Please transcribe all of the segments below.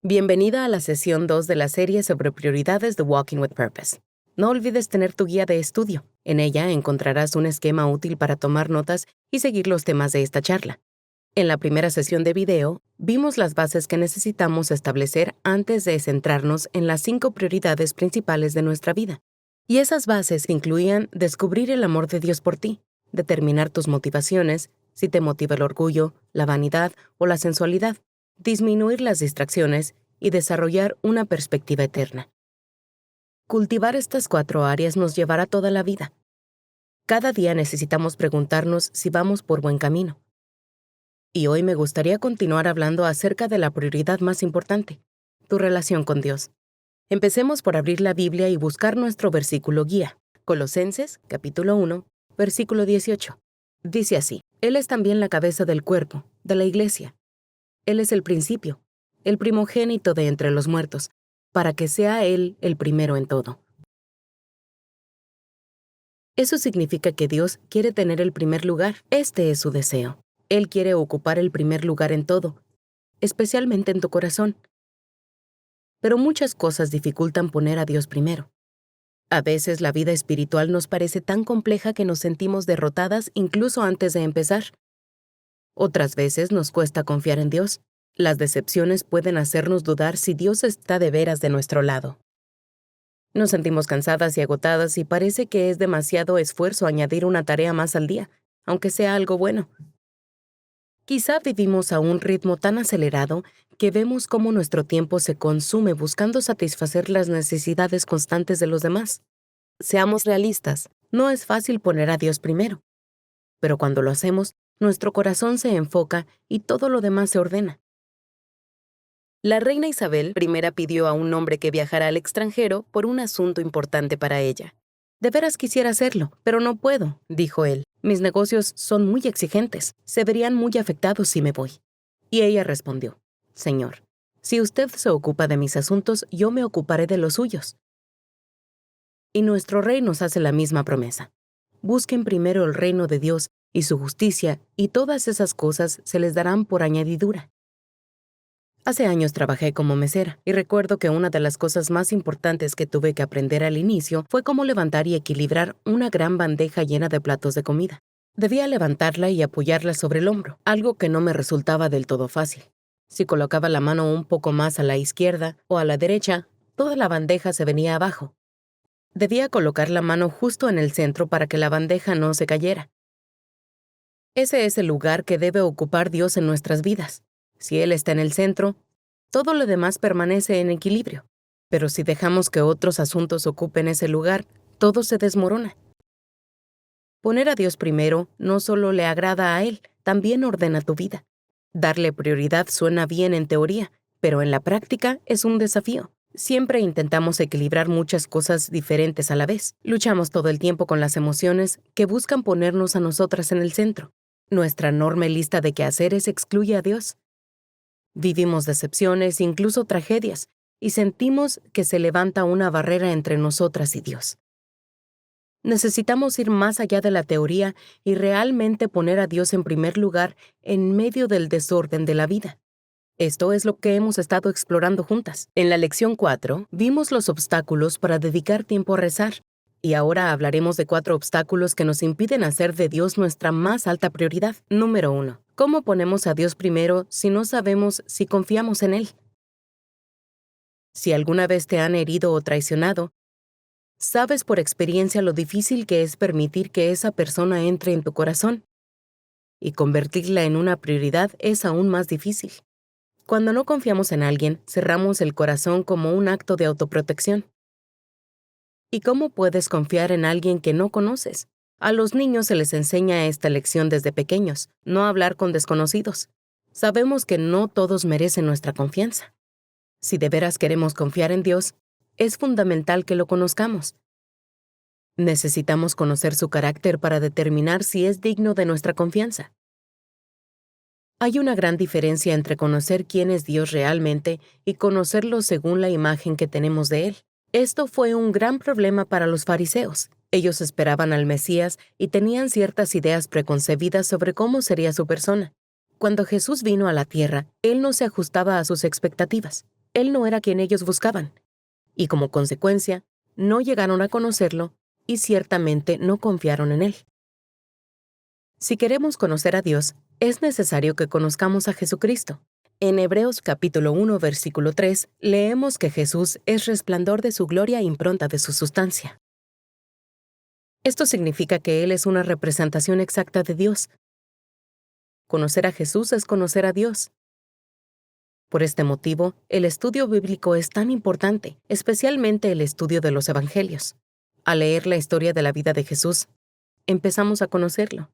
Bienvenida a la sesión 2 de la serie sobre prioridades de Walking with Purpose. No olvides tener tu guía de estudio. En ella encontrarás un esquema útil para tomar notas y seguir los temas de esta charla. En la primera sesión de video, vimos las bases que necesitamos establecer antes de centrarnos en las 5 prioridades principales de nuestra vida. Y esas bases incluían descubrir el amor de Dios por ti, determinar tus motivaciones, si te motiva el orgullo, la vanidad o la sensualidad, disminuir las distracciones y desarrollar una perspectiva eterna. Cultivar estas 4 áreas nos llevará toda la vida. Cada día necesitamos preguntarnos si vamos por buen camino. Y hoy me gustaría continuar hablando acerca de la prioridad más importante, tu relación con Dios. Empecemos por abrir la Biblia y buscar nuestro versículo guía, Colosenses, capítulo 1, versículo 18. Dice así: Él es también la cabeza del cuerpo, de la iglesia. Él es el principio, el primogénito de entre los muertos, para que sea Él el primero en todo. Eso significa que Dios quiere tener el primer lugar. Este es su deseo. Él quiere ocupar el primer lugar en todo, especialmente en tu corazón. Pero muchas cosas dificultan poner a Dios primero. A veces la vida espiritual nos parece tan compleja que nos sentimos derrotadas incluso antes de empezar. Otras veces nos cuesta confiar en Dios. Las decepciones pueden hacernos dudar si Dios está de veras de nuestro lado. Nos sentimos cansadas y agotadas y parece que es demasiado esfuerzo añadir una tarea más al día, aunque sea algo bueno. Quizá vivimos a un ritmo tan acelerado que vemos cómo nuestro tiempo se consume buscando satisfacer las necesidades constantes de los demás. Seamos realistas, no es fácil poner a Dios primero. Pero cuando lo hacemos, nuestro corazón se enfoca y todo lo demás se ordena. La reina Isabel I pidió a un hombre que viajara al extranjero por un asunto importante para ella. De veras quisiera hacerlo, pero no puedo, dijo él. Mis negocios son muy exigentes, se verían muy afectados si me voy. Y ella respondió: Señor, si usted se ocupa de mis asuntos, yo me ocuparé de los suyos. Y nuestro rey nos hace la misma promesa. Busquen primero el reino de Dios y su justicia, y todas esas cosas se les darán por añadidura. Hace años trabajé como mesera, y recuerdo que una de las cosas más importantes que tuve que aprender al inicio fue cómo levantar y equilibrar una gran bandeja llena de platos de comida. Debía levantarla y apoyarla sobre el hombro, algo que no me resultaba del todo fácil. Si colocaba la mano un poco más a la izquierda o a la derecha, toda la bandeja se venía abajo. Debía colocar la mano justo en el centro para que la bandeja no se cayera. Ese es el lugar que debe ocupar Dios en nuestras vidas. Si Él está en el centro, todo lo demás permanece en equilibrio. Pero si dejamos que otros asuntos ocupen ese lugar, todo se desmorona. Poner a Dios primero no solo le agrada a Él, también ordena tu vida. Darle prioridad suena bien en teoría, pero en la práctica es un desafío. Siempre intentamos equilibrar muchas cosas diferentes a la vez. Luchamos todo el tiempo con las emociones que buscan ponernos a nosotras en el centro. Nuestra enorme lista de quehaceres excluye a Dios. Vivimos decepciones, incluso tragedias, y sentimos que se levanta una barrera entre nosotras y Dios. Necesitamos ir más allá de la teoría y realmente poner a Dios en primer lugar en medio del desorden de la vida. Esto es lo que hemos estado explorando juntas. En la lección 4, vimos los obstáculos para dedicar tiempo a rezar, y ahora hablaremos de 4 obstáculos que nos impiden hacer de Dios nuestra más alta prioridad. Número 1. ¿Cómo ponemos a Dios primero si no sabemos si confiamos en Él? Si alguna vez te han herido o traicionado, sabes por experiencia lo difícil que es permitir que esa persona entre en tu corazón. Y convertirla en una prioridad es aún más difícil. Cuando no confiamos en alguien, cerramos el corazón como un acto de autoprotección. ¿Y cómo puedes confiar en alguien que no conoces? A los niños se les enseña esta lección desde pequeños, no hablar con desconocidos. Sabemos que no todos merecen nuestra confianza. Si de veras queremos confiar en Dios, es fundamental que lo conozcamos. Necesitamos conocer su carácter para determinar si es digno de nuestra confianza. Hay una gran diferencia entre conocer quién es Dios realmente y conocerlo según la imagen que tenemos de Él. Esto fue un gran problema para los fariseos. Ellos esperaban al Mesías y tenían ciertas ideas preconcebidas sobre cómo sería su persona. Cuando Jesús vino a la tierra, Él no se ajustaba a sus expectativas. Él no era quien ellos buscaban, y como consecuencia, no llegaron a conocerlo y ciertamente no confiaron en él. Si queremos conocer a Dios, es necesario que conozcamos a Jesucristo. En Hebreos capítulo 1, versículo 3, leemos que Jesús es resplandor de su gloria e impronta de su sustancia. Esto significa que Él es una representación exacta de Dios. Conocer a Jesús es conocer a Dios. Por este motivo, el estudio bíblico es tan importante, especialmente el estudio de los Evangelios. Al leer la historia de la vida de Jesús, empezamos a conocerlo.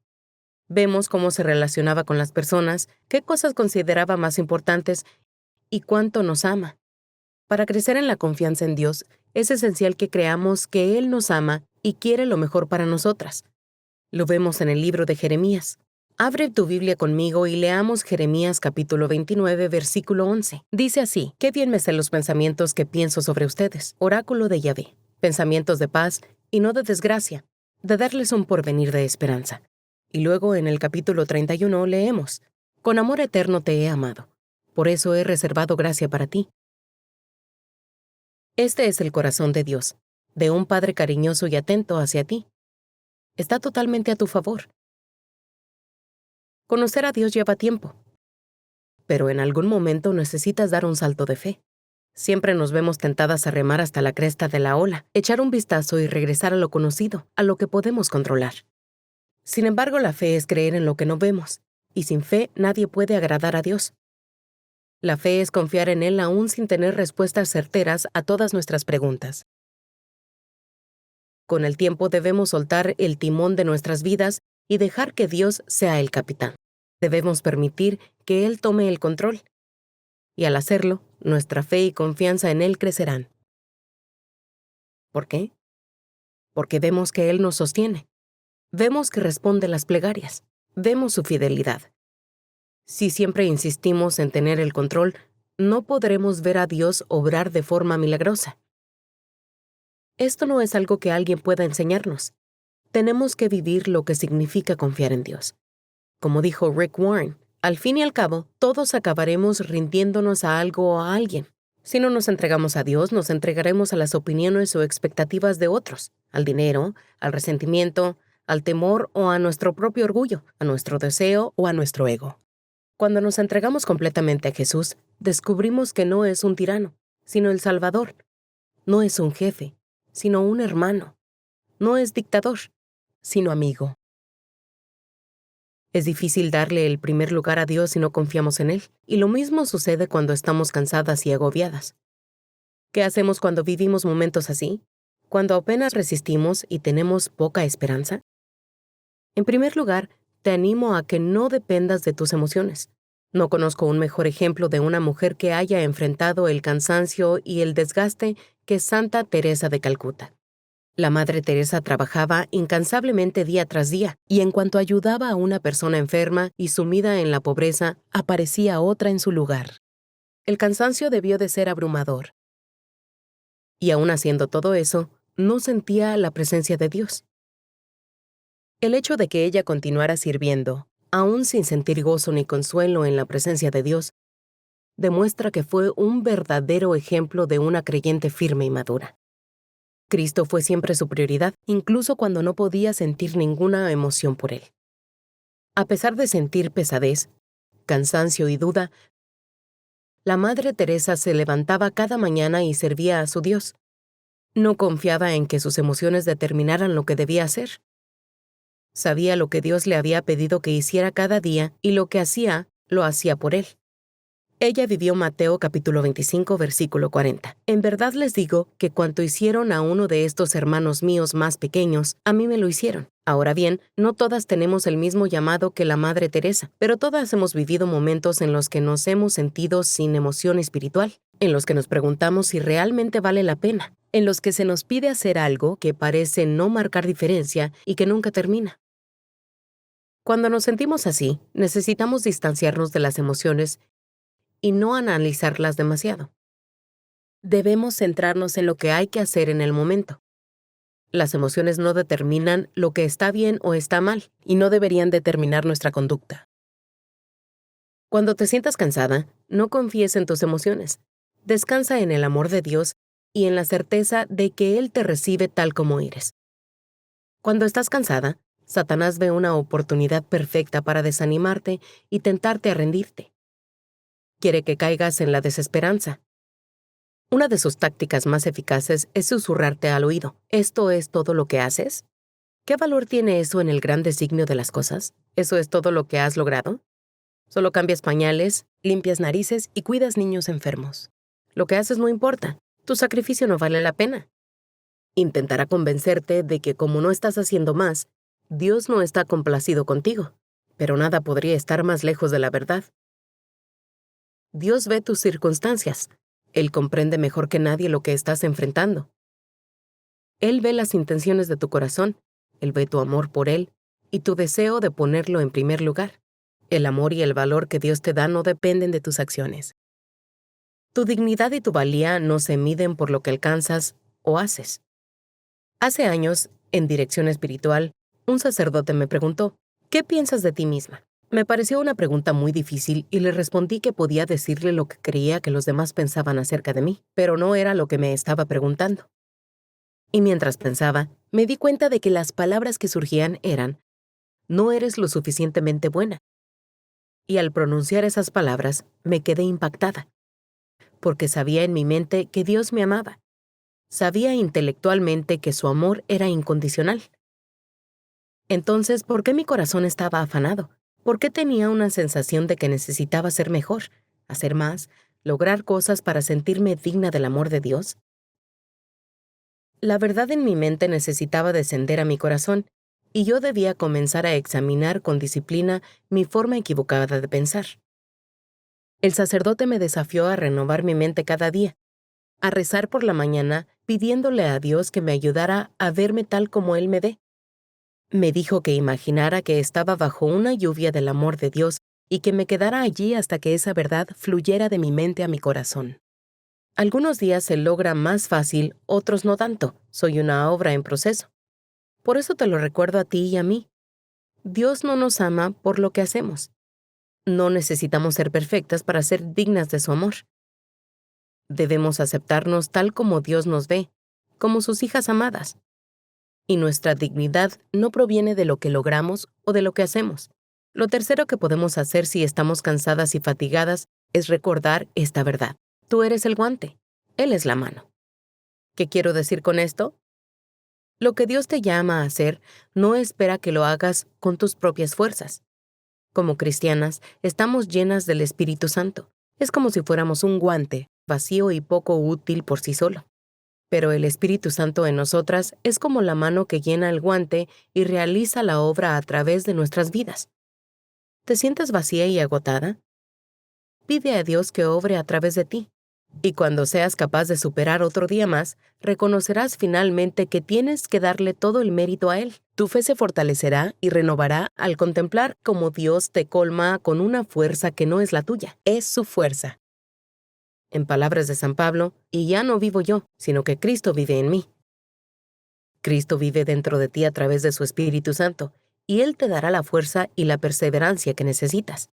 Vemos cómo se relacionaba con las personas, qué cosas consideraba más importantes y cuánto nos ama. Para crecer en la confianza en Dios, es esencial que creamos que Él nos ama y quiere lo mejor para nosotras. Lo vemos en el libro de Jeremías. Abre tu Biblia conmigo y leamos Jeremías capítulo 29, versículo 11. Dice así: «Qué bien me sé los pensamientos que pienso sobre ustedes, oráculo de Yahvé, pensamientos de paz y no de desgracia, de darles un porvenir de esperanza». Y luego en el capítulo 31 leemos: «Con amor eterno te he amado, por eso he reservado gracia para ti». Este es el corazón de Dios, de un Padre cariñoso y atento hacia ti. Está totalmente a tu favor. Conocer a Dios lleva tiempo, pero en algún momento necesitas dar un salto de fe. Siempre nos vemos tentadas a remar hasta la cresta de la ola, echar un vistazo y regresar a lo conocido, a lo que podemos controlar. Sin embargo, la fe es creer en lo que no vemos, y sin fe nadie puede agradar a Dios. La fe es confiar en Él aún sin tener respuestas certeras a todas nuestras preguntas. Con el tiempo debemos soltar el timón de nuestras vidas y dejar que Dios sea el capitán. Debemos permitir que Él tome el control. Y al hacerlo, nuestra fe y confianza en Él crecerán. ¿Por qué? Porque vemos que Él nos sostiene. Vemos que responde las plegarias. Vemos su fidelidad. Si siempre insistimos en tener el control, no podremos ver a Dios obrar de forma milagrosa. Esto no es algo que alguien pueda enseñarnos. Tenemos que vivir lo que significa confiar en Dios. Como dijo Rick Warren, al fin y al cabo, todos acabaremos rindiéndonos a algo o a alguien. Si no nos entregamos a Dios, nos entregaremos a las opiniones o expectativas de otros, al dinero, al resentimiento, al temor o a nuestro propio orgullo, a nuestro deseo o a nuestro ego. Cuando nos entregamos completamente a Jesús, descubrimos que no es un tirano, sino el Salvador. No es un jefe, sino un hermano. No es dictador, sino amigo. Es difícil darle el primer lugar a Dios si no confiamos en Él, y lo mismo sucede cuando estamos cansadas y agobiadas. ¿Qué hacemos cuando vivimos momentos así? Cuando apenas resistimos y tenemos poca esperanza. En primer lugar, te animo a que no dependas de tus emociones. No conozco un mejor ejemplo de una mujer que haya enfrentado el cansancio y el desgaste que Santa Teresa de Calcuta. La Madre Teresa trabajaba incansablemente día tras día, y en cuanto ayudaba a una persona enferma y sumida en la pobreza, aparecía otra en su lugar. El cansancio debió de ser abrumador. Y aún haciendo todo eso, no sentía la presencia de Dios. El hecho de que ella continuara sirviendo, aún sin sentir gozo ni consuelo en la presencia de Dios, demuestra que fue un verdadero ejemplo de una creyente firme y madura. Cristo fue siempre su prioridad, incluso cuando no podía sentir ninguna emoción por Él. A pesar de sentir pesadez, cansancio y duda, la Madre Teresa se levantaba cada mañana y servía a su Dios. No confiaba en que sus emociones determinaran lo que debía hacer. Sabía lo que Dios le había pedido que hiciera cada día y lo que hacía, lo hacía por Él. Ella vivió Mateo capítulo 25, versículo 40. En verdad les digo que cuanto hicieron a uno de estos hermanos míos más pequeños, a mí me lo hicieron. Ahora bien, no todas tenemos el mismo llamado que la Madre Teresa, pero todas hemos vivido momentos en los que nos hemos sentido sin emoción espiritual, en los que nos preguntamos si realmente vale la pena, en los que se nos pide hacer algo que parece no marcar diferencia y que nunca termina. Cuando nos sentimos así, necesitamos distanciarnos de las emociones y no analizarlas demasiado. Debemos centrarnos en lo que hay que hacer en el momento. Las emociones no determinan lo que está bien o está mal, y no deberían determinar nuestra conducta. Cuando te sientas cansada, no confíes en tus emociones. Descansa en el amor de Dios y en la certeza de que Él te recibe tal como eres. Cuando estás cansada, Satanás ve una oportunidad perfecta para desanimarte y tentarte a rendirte. Quiere que caigas en la desesperanza. Una de sus tácticas más eficaces es susurrarte al oído. ¿Esto es todo lo que haces? ¿Qué valor tiene eso en el gran designio de las cosas? ¿Eso es todo lo que has logrado? Solo cambias pañales, limpias narices y cuidas niños enfermos. Lo que haces no importa. Tu sacrificio no vale la pena. Intentará convencerte de que como no estás haciendo más, Dios no está complacido contigo. Pero nada podría estar más lejos de la verdad. Dios ve tus circunstancias. Él comprende mejor que nadie lo que estás enfrentando. Él ve las intenciones de tu corazón. Él ve tu amor por Él y tu deseo de ponerlo en primer lugar. El amor y el valor que Dios te da no dependen de tus acciones. Tu dignidad y tu valía no se miden por lo que alcanzas o haces. Hace años, en dirección espiritual, un sacerdote me preguntó, ¿qué piensas de ti misma? Me pareció una pregunta muy difícil y le respondí que podía decirle lo que creía que los demás pensaban acerca de mí, pero no era lo que me estaba preguntando. Y mientras pensaba, me di cuenta de que las palabras que surgían eran, no eres lo suficientemente buena. Y al pronunciar esas palabras, me quedé impactada, porque sabía en mi mente que Dios me amaba. Sabía intelectualmente que su amor era incondicional. Entonces, ¿por qué mi corazón estaba afanado? ¿Por qué tenía una sensación de que necesitaba ser mejor, hacer más, lograr cosas para sentirme digna del amor de Dios? La verdad en mi mente necesitaba descender a mi corazón, y yo debía comenzar a examinar con disciplina mi forma equivocada de pensar. El sacerdote me desafió a renovar mi mente cada día, a rezar por la mañana pidiéndole a Dios que me ayudara a verme tal como Él me ve. Me dijo que imaginara que estaba bajo una lluvia del amor de Dios y que me quedara allí hasta que esa verdad fluyera de mi mente a mi corazón. Algunos días se logra más fácil, otros no tanto. Soy una obra en proceso. Por eso te lo recuerdo a ti y a mí. Dios no nos ama por lo que hacemos. No necesitamos ser perfectas para ser dignas de su amor. Debemos aceptarnos tal como Dios nos ve, como sus hijas amadas. Y nuestra dignidad no proviene de lo que logramos o de lo que hacemos. Lo tercero que podemos hacer si estamos cansadas y fatigadas es recordar esta verdad. Tú eres el guante, Él es la mano. ¿Qué quiero decir con esto? Lo que Dios te llama a hacer no espera que lo hagas con tus propias fuerzas. Como cristianas, estamos llenas del Espíritu Santo. Es como si fuéramos un guante, vacío y poco útil por sí solo. Pero el Espíritu Santo en nosotras es como la mano que llena el guante y realiza la obra a través de nuestras vidas. ¿Te sientes vacía y agotada? Pide a Dios que obre a través de ti. Y cuando seas capaz de superar otro día más, reconocerás finalmente que tienes que darle todo el mérito a Él. Tu fe se fortalecerá y renovará al contemplar cómo Dios te colma con una fuerza que no es la tuya, es su fuerza. En palabras de San Pablo, y ya no vivo yo, sino que Cristo vive en mí. Cristo vive dentro de ti a través de su Espíritu Santo, y Él te dará la fuerza y la perseverancia que necesitas.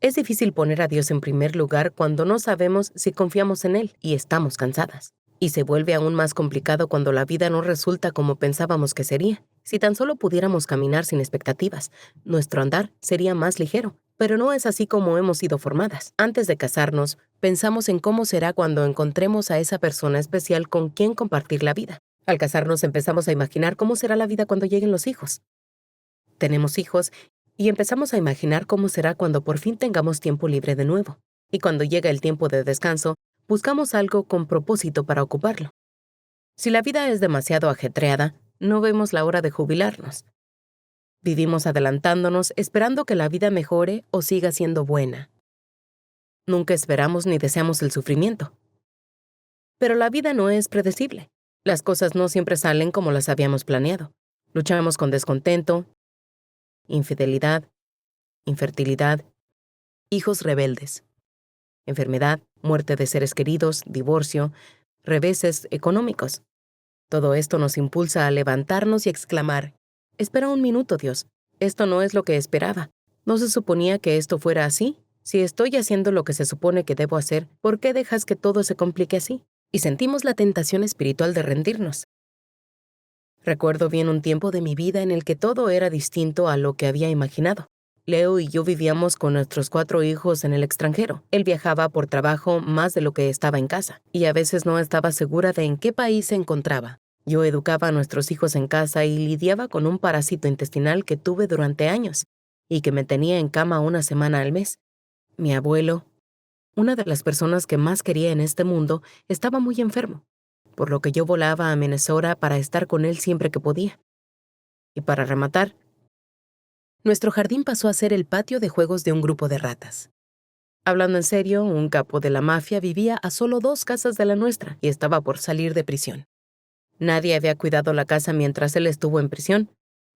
Es difícil poner a Dios en primer lugar cuando no sabemos si confiamos en Él y estamos cansadas. Y se vuelve aún más complicado cuando la vida no resulta como pensábamos que sería. Si tan solo pudiéramos caminar sin expectativas, nuestro andar sería más ligero. Pero no es así como hemos sido formadas. Antes de casarnos, pensamos en cómo será cuando encontremos a esa persona especial con quien compartir la vida. Al casarnos empezamos a imaginar cómo será la vida cuando lleguen los hijos. Tenemos hijos y empezamos a imaginar cómo será cuando por fin tengamos tiempo libre de nuevo. Y cuando llega el tiempo de descanso, buscamos algo con propósito para ocuparlo. Si la vida es demasiado ajetreada, no vemos la hora de jubilarnos. Vivimos adelantándonos esperando que la vida mejore o siga siendo buena. Nunca esperamos ni deseamos el sufrimiento. Pero la vida no es predecible. Las cosas no siempre salen como las habíamos planeado. Luchamos con descontento, infidelidad, infertilidad, hijos rebeldes, enfermedad, muerte de seres queridos, divorcio, reveses económicos. Todo esto nos impulsa a levantarnos y exclamar, «Espera un minuto, Dios. Esto no es lo que esperaba. ¿No se suponía que esto fuera así?» Si estoy haciendo lo que se supone que debo hacer, ¿por qué dejas que todo se complique así? Y sentimos la tentación espiritual de rendirnos. Recuerdo bien un tiempo de mi vida en el que todo era distinto a lo que había imaginado. Leo y yo vivíamos con nuestros 4 hijos en el extranjero. Él viajaba por trabajo más de lo que estaba en casa, y a veces no estaba segura de en qué país se encontraba. Yo educaba a nuestros hijos en casa y lidiaba con un parásito intestinal que tuve durante años, y que me tenía en cama una semana al mes. Mi abuelo, una de las personas que más quería en este mundo, estaba muy enfermo, por lo que yo volaba a Minnesota para estar con él siempre que podía. Y para rematar, nuestro jardín pasó a ser el patio de juegos de un grupo de ratas. Hablando en serio, un capo de la mafia vivía a solo 2 casas de la nuestra y estaba por salir de prisión. Nadie había cuidado la casa mientras él estuvo en prisión,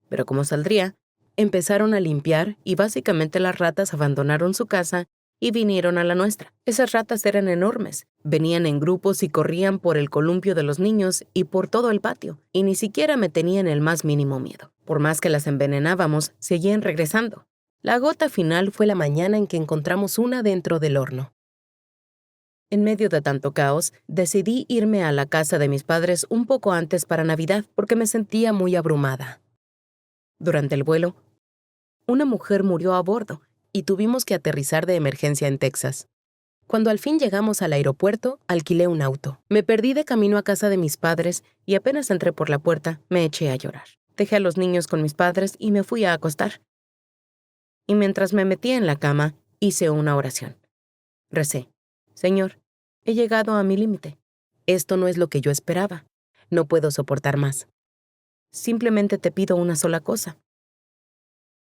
pero como saldría, empezaron a limpiar y básicamente las ratas abandonaron su casa y vinieron a la nuestra. Esas ratas eran enormes, venían en grupos y corrían por el columpio de los niños y por todo el patio, y ni siquiera me tenían el más mínimo miedo. Por más que las envenenábamos, seguían regresando. La gota final fue la mañana en que encontramos una dentro del horno. En medio de tanto caos, decidí irme a la casa de mis padres un poco antes para Navidad porque me sentía muy abrumada. Durante el vuelo, una mujer murió a bordo y tuvimos que aterrizar de emergencia en Texas. Cuando al fin llegamos al aeropuerto, alquilé un auto. Me perdí de camino a casa de mis padres y apenas entré por la puerta, me eché a llorar. Dejé a los niños con mis padres y me fui a acostar. Y mientras me metía en la cama, hice una oración. Recé: Señor, he llegado a mi límite. Esto no es lo que yo esperaba. No puedo soportar más. Simplemente te pido una sola cosa.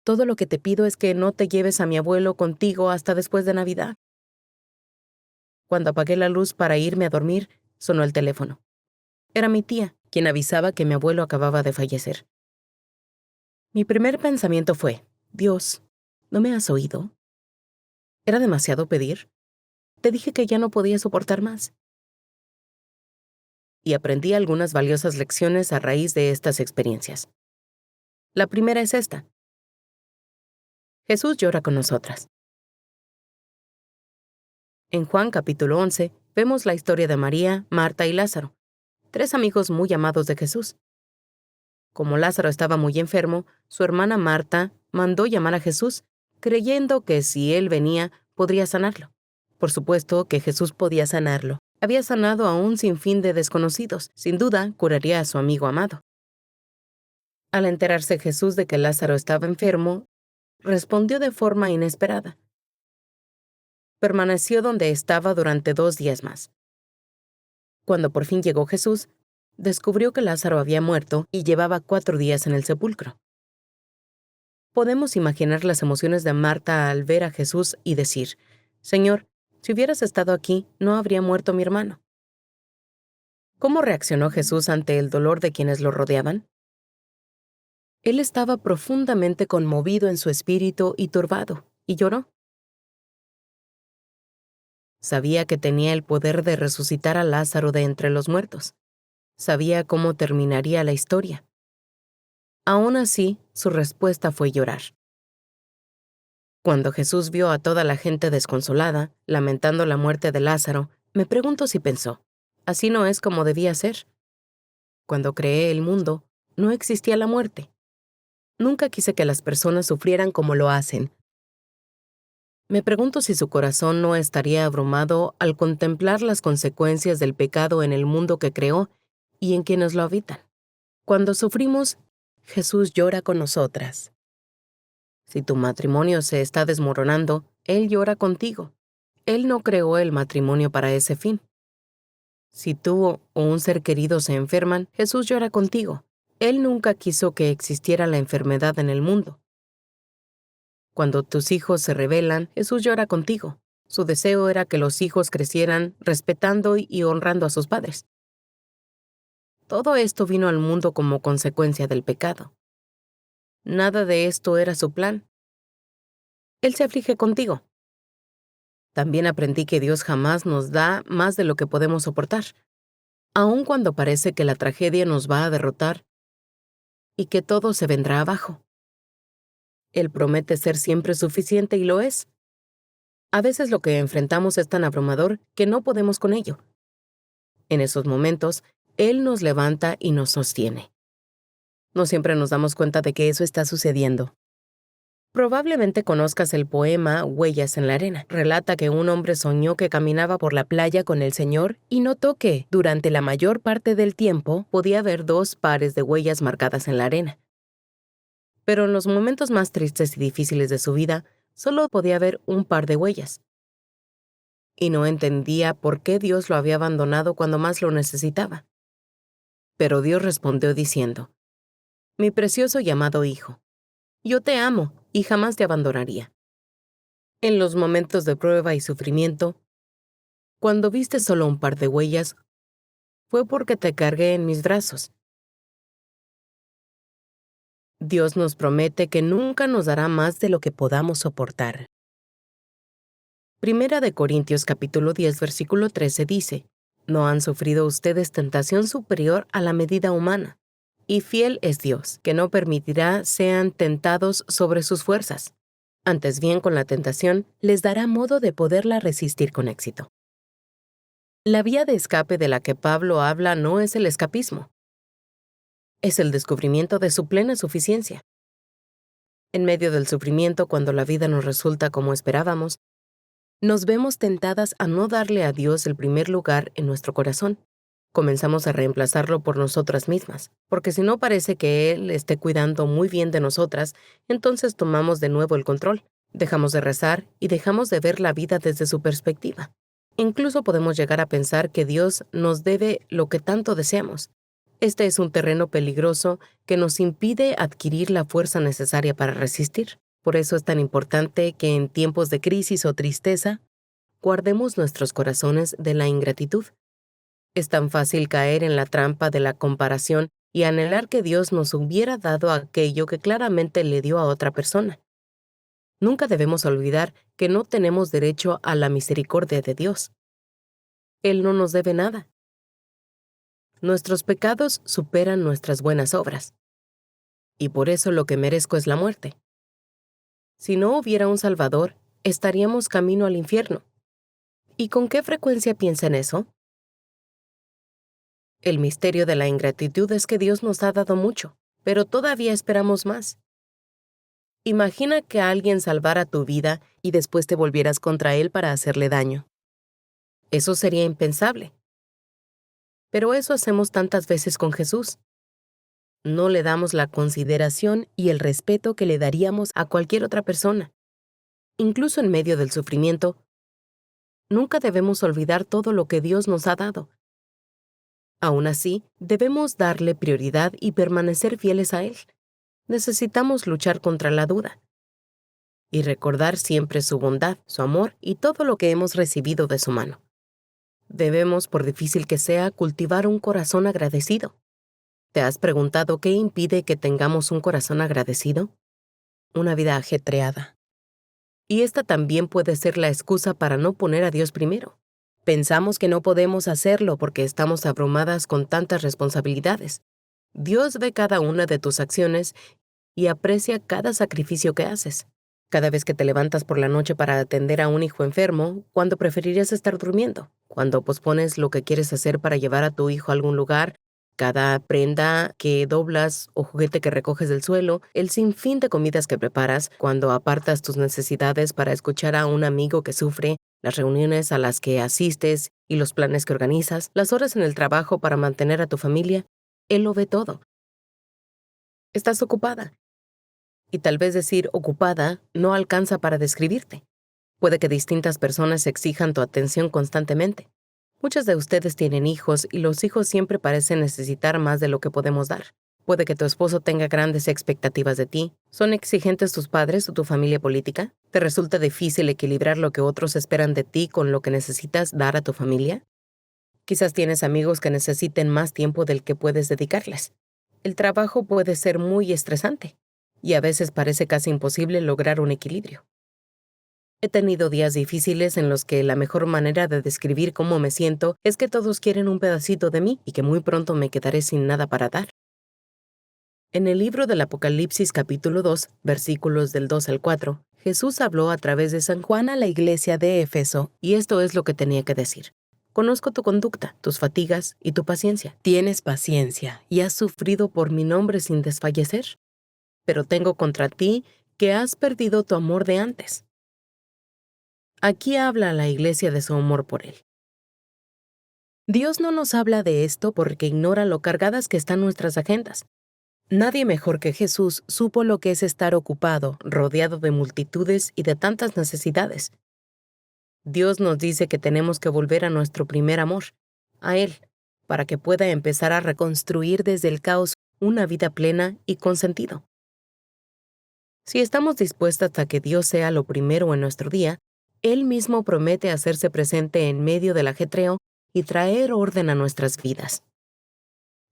Todo lo que te pido es que no te lleves a mi abuelo contigo hasta después de Navidad. Cuando apagué la luz para irme a dormir, sonó el teléfono. Era mi tía, quien avisaba que mi abuelo acababa de fallecer. Mi primer pensamiento fue: Dios, ¿no me has oído? ¿Era demasiado pedir? Te dije que ya no podía soportar más. Y aprendí algunas valiosas lecciones a raíz de estas experiencias. La primera es esta: Jesús llora con nosotras. En Juan capítulo 11, vemos la historia de María, Marta y Lázaro, 3 amigos muy amados de Jesús. Como Lázaro estaba muy enfermo, su hermana Marta mandó llamar a Jesús, creyendo que si él venía, podría sanarlo. Por supuesto que Jesús podía sanarlo. Había sanado a un sinfín de desconocidos. Sin duda, curaría a su amigo amado. Al enterarse Jesús de que Lázaro estaba enfermo, respondió de forma inesperada. Permaneció donde estaba durante 2 días más. Cuando por fin llegó Jesús, descubrió que Lázaro había muerto y llevaba 4 días en el sepulcro. Podemos imaginar las emociones de Marta al ver a Jesús y decir: Señor, si hubieras estado aquí, no habría muerto mi hermano. ¿Cómo reaccionó Jesús ante el dolor de quienes lo rodeaban? Él estaba profundamente conmovido en su espíritu y turbado, y lloró. Sabía que tenía el poder de resucitar a Lázaro de entre los muertos. Sabía cómo terminaría la historia. Aún así, su respuesta fue llorar. Cuando Jesús vio a toda la gente desconsolada, lamentando la muerte de Lázaro, me pregunto si pensó: así no es como debía ser. Cuando creé el mundo, no existía la muerte. Nunca quise que las personas sufrieran como lo hacen. Me pregunto si su corazón no estaría abrumado al contemplar las consecuencias del pecado en el mundo que creó y en quienes lo habitan. Cuando sufrimos, Jesús llora con nosotras. Si tu matrimonio se está desmoronando, Él llora contigo. Él no creó el matrimonio para ese fin. Si tú o un ser querido se enferman, Jesús llora contigo. Él nunca quiso que existiera la enfermedad en el mundo. Cuando tus hijos se rebelan, Jesús llora contigo. Su deseo era que los hijos crecieran respetando y honrando a sus padres. Todo esto vino al mundo como consecuencia del pecado. Nada de esto era su plan. Él se aflige contigo. También aprendí que Dios jamás nos da más de lo que podemos soportar, aun cuando parece que la tragedia nos va a derrotar y que todo se vendrá abajo. Él promete ser siempre suficiente y lo es. A veces lo que enfrentamos es tan abrumador que no podemos con ello. En esos momentos, Él nos levanta y nos sostiene. No siempre nos damos cuenta de que eso está sucediendo. Probablemente conozcas el poema Huellas en la arena. Relata que un hombre soñó que caminaba por la playa con el Señor y notó que, durante la mayor parte del tiempo, podía ver 2 pares de huellas marcadas en la arena. Pero en los momentos más tristes y difíciles de su vida, solo podía ver un par de huellas. Y no entendía por qué Dios lo había abandonado cuando más lo necesitaba. Pero Dios respondió diciendo: Mi precioso y amado hijo, yo te amo y jamás te abandonaría. En los momentos de prueba y sufrimiento, cuando viste solo un par de huellas, fue porque te cargué en mis brazos. Dios nos promete que nunca nos dará más de lo que podamos soportar. Primera de Corintios capítulo 10, versículo 13 dice: No han sufrido ustedes tentación superior a la medida humana, y fiel es Dios, que no permitirá sean tentados sobre sus fuerzas. Antes bien, con la tentación, les dará modo de poderla resistir con éxito. La vía de escape de la que Pablo habla no es el escapismo, es el descubrimiento de su plena suficiencia. En medio del sufrimiento, cuando la vida nos resulta como esperábamos, nos vemos tentadas a no darle a Dios el primer lugar en nuestro corazón. Comenzamos a reemplazarlo por nosotras mismas, porque si no parece que Él esté cuidando muy bien de nosotras, entonces tomamos de nuevo el control, dejamos de rezar y dejamos de ver la vida desde su perspectiva. Incluso podemos llegar a pensar que Dios nos debe lo que tanto deseamos. Este es un terreno peligroso que nos impide adquirir la fuerza necesaria para resistir. Por eso es tan importante que en tiempos de crisis o tristeza, guardemos nuestros corazones de la ingratitud. Es tan fácil caer en la trampa de la comparación y anhelar que Dios nos hubiera dado aquello que claramente le dio a otra persona. Nunca debemos olvidar que no tenemos derecho a la misericordia de Dios. Él no nos debe nada. Nuestros pecados superan nuestras buenas obras, y por eso lo que merezco es la muerte. Si no hubiera un Salvador, estaríamos camino al infierno. ¿Y con qué frecuencia piensa en eso? El misterio de la ingratitud es que Dios nos ha dado mucho, pero todavía esperamos más. Imagina que alguien salvara tu vida y después te volvieras contra él para hacerle daño. Eso sería impensable. Pero eso hacemos tantas veces con Jesús. No le damos la consideración y el respeto que le daríamos a cualquier otra persona. Incluso en medio del sufrimiento, nunca debemos olvidar todo lo que Dios nos ha dado. Aún así, debemos darle prioridad y permanecer fieles a Él. Necesitamos luchar contra la duda y recordar siempre su bondad, su amor y todo lo que hemos recibido de su mano. Debemos, por difícil que sea, cultivar un corazón agradecido. ¿Te has preguntado qué impide que tengamos un corazón agradecido? Una vida ajetreada. Y esta también puede ser la excusa para no poner a Dios primero. Pensamos que no podemos hacerlo porque estamos abrumadas con tantas responsabilidades. Dios ve cada una de tus acciones y aprecia cada sacrificio que haces. Cada vez que te levantas por la noche para atender a un hijo enfermo, ¿cuándo preferirías estar durmiendo? Cuando pospones lo que quieres hacer para llevar a tu hijo a algún lugar, cada prenda que doblas o juguete que recoges del suelo, el sinfín de comidas que preparas, cuando apartas tus necesidades para escuchar a un amigo que sufre, las reuniones a las que asistes y los planes que organizas, las horas en el trabajo para mantener a tu familia, Él lo ve todo. Estás ocupada. Y tal vez decir ocupada no alcanza para describirte. Puede que distintas personas exijan tu atención constantemente. Muchas de ustedes tienen hijos y los hijos siempre parecen necesitar más de lo que podemos dar. Puede que tu esposo tenga grandes expectativas de ti. ¿Son exigentes tus padres o tu familia política? ¿Te resulta difícil equilibrar lo que otros esperan de ti con lo que necesitas dar a tu familia? Quizás tienes amigos que necesiten más tiempo del que puedes dedicarles. El trabajo puede ser muy estresante y a veces parece casi imposible lograr un equilibrio. He tenido días difíciles en los que la mejor manera de describir cómo me siento es que todos quieren un pedacito de mí y que muy pronto me quedaré sin nada para dar. En el libro del Apocalipsis capítulo 2, versículos del 2 al 4, Jesús habló a través de San Juan a la iglesia de Éfeso, y esto es lo que tenía que decir. Conozco tu conducta, tus fatigas y tu paciencia. Tienes paciencia y has sufrido por mi nombre sin desfallecer. Pero tengo contra ti que has perdido tu amor de antes. Aquí habla la iglesia de su amor por él. Dios no nos habla de esto porque ignora lo cargadas que están nuestras agendas. Nadie mejor que Jesús supo lo que es estar ocupado, rodeado de multitudes y de tantas necesidades. Dios nos dice que tenemos que volver a nuestro primer amor, a Él, para que pueda empezar a reconstruir desde el caos una vida plena y con sentido. Si estamos dispuestas a que Dios sea lo primero en nuestro día, Él mismo promete hacerse presente en medio del ajetreo y traer orden a nuestras vidas.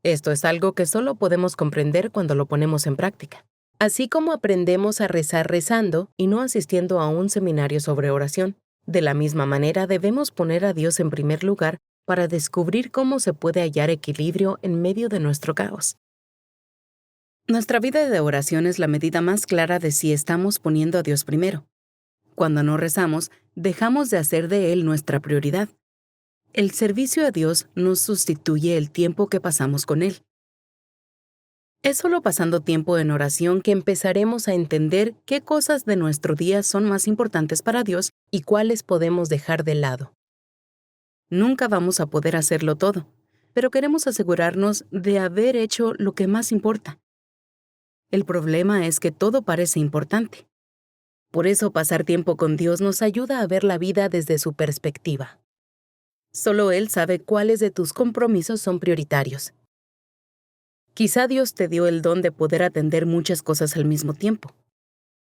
Esto es algo que solo podemos comprender cuando lo ponemos en práctica. Así como aprendemos a rezar rezando y no asistiendo a un seminario sobre oración, de la misma manera debemos poner a Dios en primer lugar para descubrir cómo se puede hallar equilibrio en medio de nuestro caos. Nuestra vida de oración es la medida más clara de si estamos poniendo a Dios primero. Cuando no rezamos, dejamos de hacer de Él nuestra prioridad. El servicio a Dios nos sustituye el tiempo que pasamos con Él. Es solo pasando tiempo en oración que empezaremos a entender qué cosas de nuestro día son más importantes para Dios y cuáles podemos dejar de lado. Nunca vamos a poder hacerlo todo, pero queremos asegurarnos de haber hecho lo que más importa. El problema es que todo parece importante. Por eso pasar tiempo con Dios nos ayuda a ver la vida desde su perspectiva. Solo Él sabe cuáles de tus compromisos son prioritarios. Quizá Dios te dio el don de poder atender muchas cosas al mismo tiempo.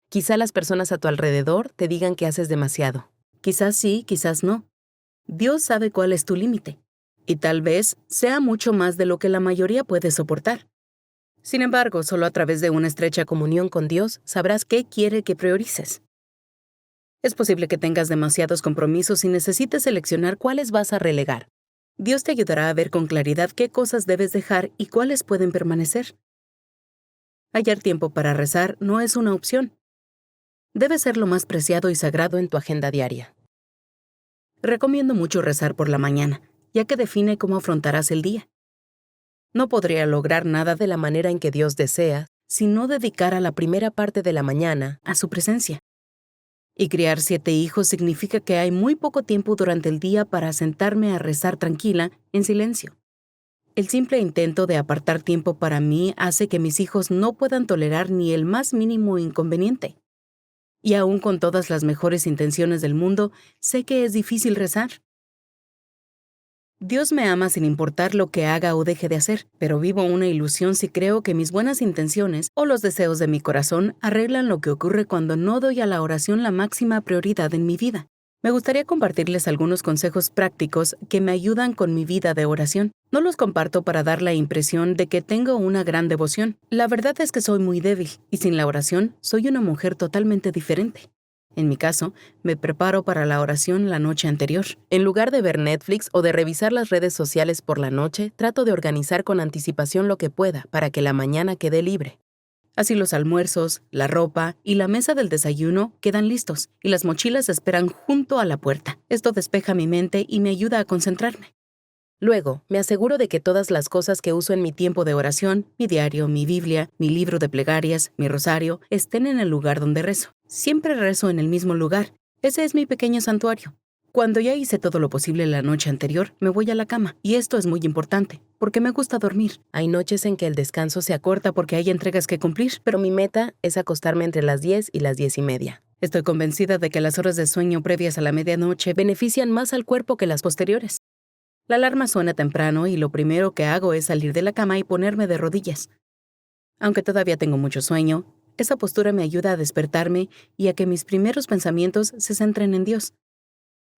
Quizá las personas a tu alrededor te digan que haces demasiado. Quizás sí, quizás no. Dios sabe cuál es tu límite, y tal vez sea mucho más de lo que la mayoría puede soportar. Sin embargo, solo a través de una estrecha comunión con Dios sabrás qué quiere que priorices. Es posible que tengas demasiados compromisos y necesites seleccionar cuáles vas a relegar. Dios te ayudará a ver con claridad qué cosas debes dejar y cuáles pueden permanecer. Hallar tiempo para rezar no es una opción. Debe ser lo más preciado y sagrado en tu agenda diaria. Recomiendo mucho rezar por la mañana, ya que define cómo afrontarás el día. No podría lograr nada de la manera en que Dios desea si no dedicara la primera parte de la mañana a su presencia. Y criar 7 hijos significa que hay muy poco tiempo durante el día para sentarme a rezar tranquila, en silencio. El simple intento de apartar tiempo para mí hace que mis hijos no puedan tolerar ni el más mínimo inconveniente. Y aún con todas las mejores intenciones del mundo, sé que es difícil rezar. Dios me ama sin importar lo que haga o deje de hacer, pero vivo una ilusión si creo que mis buenas intenciones o los deseos de mi corazón arreglan lo que ocurre cuando no doy a la oración la máxima prioridad en mi vida. Me gustaría compartirles algunos consejos prácticos que me ayudan con mi vida de oración. No los comparto para dar la impresión de que tengo una gran devoción. La verdad es que soy muy débil y sin la oración soy una mujer totalmente diferente. En mi caso, me preparo para la oración la noche anterior. En lugar de ver Netflix o de revisar las redes sociales por la noche, trato de organizar con anticipación lo que pueda para que la mañana quede libre. Así los almuerzos, la ropa y la mesa del desayuno quedan listos y las mochilas esperan junto a la puerta. Esto despeja mi mente y me ayuda a concentrarme. Luego, me aseguro de que todas las cosas que uso en mi tiempo de oración, mi diario, mi Biblia, mi libro de plegarias, mi rosario, estén en el lugar donde rezo. Siempre rezo en el mismo lugar. Ese es mi pequeño santuario. Cuando ya hice todo lo posible la noche anterior, me voy a la cama. Y esto es muy importante, porque me gusta dormir. Hay noches en que el descanso se acorta porque hay entregas que cumplir, pero mi meta es acostarme entre las 10 y las 10:30. Estoy convencida de que las horas de sueño previas a la medianoche benefician más al cuerpo que las posteriores. La alarma suena temprano y lo primero que hago es salir de la cama y ponerme de rodillas. Aunque todavía tengo mucho sueño, esa postura me ayuda a despertarme y a que mis primeros pensamientos se centren en Dios.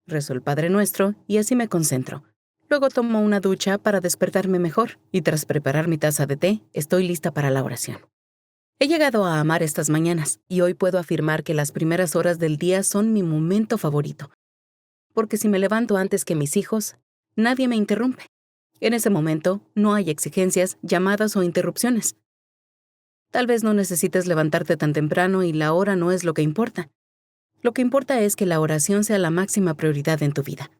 Rezo el Padre Nuestro y así me concentro. Luego tomo una ducha para despertarme mejor y tras preparar mi taza de té, estoy lista para la oración. He llegado a amar estas mañanas y hoy puedo afirmar que las primeras horas del día son mi momento favorito. Porque si me levanto antes que mis hijos, nadie me interrumpe. En ese momento, no hay exigencias, llamadas o interrupciones. Tal vez no necesites levantarte tan temprano y la hora no es lo que importa. Lo que importa es que la oración sea la máxima prioridad en tu vida.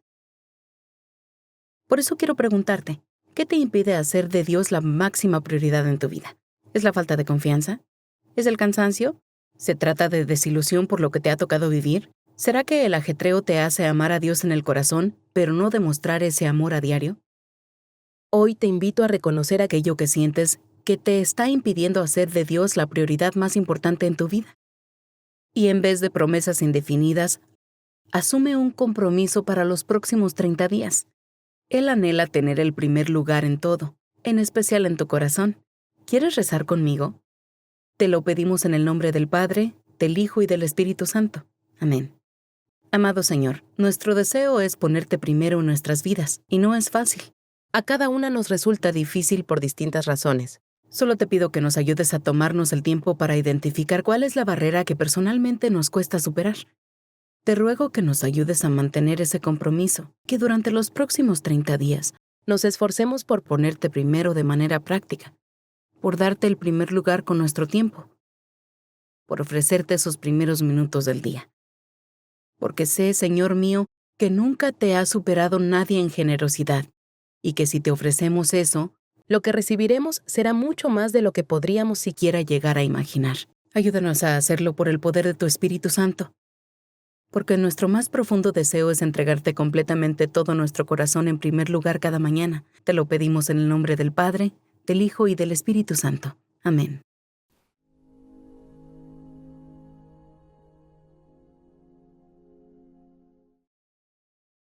Por eso quiero preguntarte, ¿qué te impide hacer de Dios la máxima prioridad en tu vida? ¿Es la falta de confianza? ¿Es el cansancio? ¿Se trata de desilusión por lo que te ha tocado vivir? ¿Será que el ajetreo te hace amar a Dios en el corazón, pero no demostrar ese amor a diario? Hoy te invito a reconocer aquello que sientes que te está impidiendo hacer de Dios la prioridad más importante en tu vida. Y en vez de promesas indefinidas, asume un compromiso para los próximos 30 días. Él anhela tener el primer lugar en todo, en especial en tu corazón. ¿Quieres rezar conmigo? Te lo pedimos en el nombre del Padre, del Hijo y del Espíritu Santo. Amén. Amado Señor, nuestro deseo es ponerte primero en nuestras vidas, y no es fácil. A cada una nos resulta difícil por distintas razones. Solo te pido que nos ayudes a tomarnos el tiempo para identificar cuál es la barrera que personalmente nos cuesta superar. Te ruego que nos ayudes a mantener ese compromiso, que durante los próximos 30 días nos esforcemos por ponerte primero de manera práctica, por darte el primer lugar con nuestro tiempo, por ofrecerte esos primeros minutos del día. Porque sé, Señor mío, que nunca te ha superado nadie en generosidad, y que si te ofrecemos eso, lo que recibiremos será mucho más de lo que podríamos siquiera llegar a imaginar. Ayúdanos a hacerlo por el poder de tu Espíritu Santo, porque nuestro más profundo deseo es entregarte completamente todo nuestro corazón en primer lugar cada mañana. Te lo pedimos en el nombre del Padre, del Hijo y del Espíritu Santo. Amén.